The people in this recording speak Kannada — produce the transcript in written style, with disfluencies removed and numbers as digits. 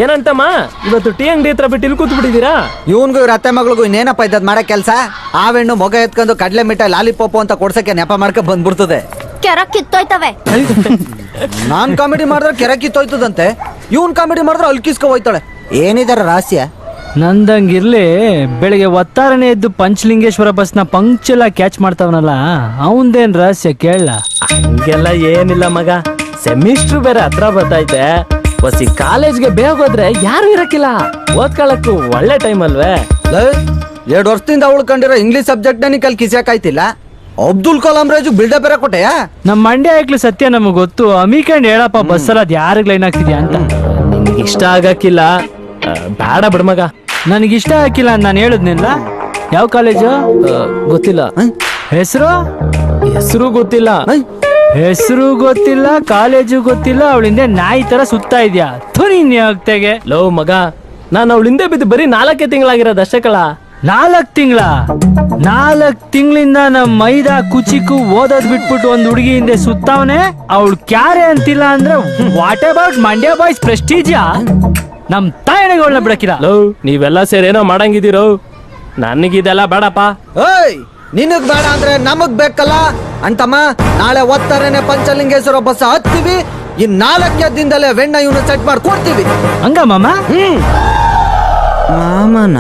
ಏನಂತಮ್ಮ ಇವತ್ತು ಟೀ ಅಂಗಡಿ ಹತ್ರ ಬಿಟ್ಟು ಇಲ್ಲಿ ಕೂತ್ ಬಿಟ್ಟಿದ್ದೀರಾ? ಇವನ್ಗೂ ಇವ್ರ ಅತ್ತೆ ಮಗಳಿಗೂ ಇನ್ನೇನಪ್ಪ ಇದ್ದದ್ ಮಾಡೋ ಕೆಲಸ? ಆವೆಣ್ಣು ಮೊಗ ಎತ್ಕೊಂಡು ಕಡ್ಲೆ ಮಿಠಾಯಿ ಲಾಲಿಪಾಪ್ ಅಂತ ಕೊಡ್ಸಕ್ಕೆ ನೆಪ ಮಾಡ್ಕೊಂಡ್ ಬಂದ್ಬಿಡ್ತದೆ. ಕೆರ ಕಿತ್ತೋಯ್ತವೆ. ನಾನ್ ಕಾಮಿಡಿ ಮಾಡಿದ್ರೆ ಕೆರೆ ಕಿತ್ತೋಯ್ತದಂತೆ, ಇವನ್ ಕಾಮಿಡಿ ಮಾಡಿದ್ರೆ ಅಲ್ಕಿಸ್ಕೊ ಹೋಯ್ತಾಳೆ. ಏನಿದಾರ ರಹಸ್ಯ? ನಂದಂಗಿರ್ಲಿ, ಬೆಳಿಗ್ಗೆ ಒತ್ತಾರನೆ ಎದ್ದು ಪಂಚಲಿಂಗೇಶ್ವರ ಬಸ್ನ ಪಂಕ್ಚುಲ ಕ್ಯಾಚ್ ಮಾಡ್ತಾವನಲ್ಲ, ಅವಂದೇನ್ ರಹಸ್ಯ ಕೇಳ? ಹಂಗೆಲ್ಲ ಏನಿಲ್ಲ ಮಗ, ಸೆಮಿಸ್ಟ್ರು ಬೇರೆ ಹತ್ರ ಬರ್ತೈತೆ. ಹೊಸಿ ಕಾಲೇಜ್ಗೆ ಬೇಗ ಹೋದ್ರೆ ಯಾರು ಇರಕ್ಕಿಲ್ಲ, ಓದ್ಕೊಳಕ್ಕೂ ಒಳ್ಳೆ ಟೈಮ್ ಅಲ್ವೇ? 2 ವರ್ಷದಿಂದ ಅವಳು ಕಂಡಿರೋ ಇಂಗ್ಲಿಷ್ ಸಬ್ಜೆಕ್ಟ್ ನೀ ಕಲ್ ಕಿಸಿಯಾಕಾಯ್ತಿಲ್ಲ. ಅಬ್ದುಲ್ ಕಲಾಂ ರಾಜು ಬಿಲ್ಡಪ್ ಬೇರೆ ಕೊಟ್ಟೆಯಾ? ನಮ್ ಮಂಡ್ಯ ಹಾಕ್ಲಿ ಸತ್ಯ ನಮಗ್ ಗೊತ್ತು. ಅಮಿಕಂಡ್ ಹೇಳಪ್ಪ ಬಸ್ಸಲ್ಲ ಅದ್ ಯಾರಿಗ್ ಲೈನ್ ಆಗ್ತಿದ್ಯಾ ಅಂತ. ನಿನ್ಗೆ ಇಷ್ಟ ಆಗಕ್ಕಿಲ್ಲ, ಬೇಡ ಬಿಡ ಮಗ. ನನಗಿಷ್ಟ ಹಾಕಿಲ್ಲ ಅಂತ ನಾನು ಹೇಳುದ್ನಿಲ್ಲ. ಯಾವ ಕಾಲೇಜು? ಗೊತ್ತಿಲ್ಲ. ಹೆಸರು? ಹೆಸರು ಗೊತ್ತಿಲ್ಲ. ಹೆಸರು ಗೊತ್ತಿಲ್ಲ, ಕಾಲೇಜು ಗೊತ್ತಿಲ್ಲ, ಅವಳಿಂದ ನಾಯಿ ತರ ಸುತ್ತಾ ಇದ್ಯಾ? ನೀನ್ ಆಗ್ತೆಗೆ ಲೋ ಮಗ, ನಾನು ಅವಳ ಹಿಂದೆ ಬಿದ್ದು ಬರೀ 4 ತಿಂಗಳಾಗಿರೋದು ಅಷ್ಟೇ ಕಳ. 4 ತಿಂಗಳ? 4 ತಿಂಗಳಿಂದ ನಮ್ ಮೈದಾ ಕುಚಿಕು ಓದೋದ್ ಬಿಟ್ಬಿಟ್ಟು ಒಂದ್ ಹುಡುಗಿ ಹಿಂದೆ ಸುತ್ತಾವನೆ. ಅವಳು ಕ್ಯಾರೆ ಅಂತಿಲ್ಲ ಅಂದ್ರೆ ವಾಟ್ ಅಬೌಟ್ ಮಂಡ್ಯ ಬಾಯ್ಸ್ ಪ್ರೆಸ್ಟೀಜಾ? ನಮ್ ತಾಯಿಗೆ ಅವಳನ್ನ ಬಿಡಕಿಲ್ಲ. ಲೋ, ನೀವೆಲ್ಲ ಸೇರಿ ಏನೋ ಮಾಡಂಗಿದ್ದೀರೋ, ನನಗಿದೆಲ್ಲ ಬೇಡಪ್ಪ. ಏಯ್, ನಿನಗ್ ಬೇಡ ಅಂದ್ರೆ ನಮಗ್ ಬೇಕಲ್ಲ ಅಂತಮ್ಮ. ನಾಳೆ ಒತ್ತಾರನೆ ಪಂಚಲಿಂಗೇಶ್ವರ ಬಸ್ ಹತ್ತೀವಿ. ಇನ್ 4ನೇ ದಿನದಲ್ಲೇ ವೆಣ್ಣ ಇವನು ಸೆಟ್ ಮಾಡಿ ಕೊಡ್ತೀವಿ. ಹಂಗ ಮಾಮ? ಮಾಮನ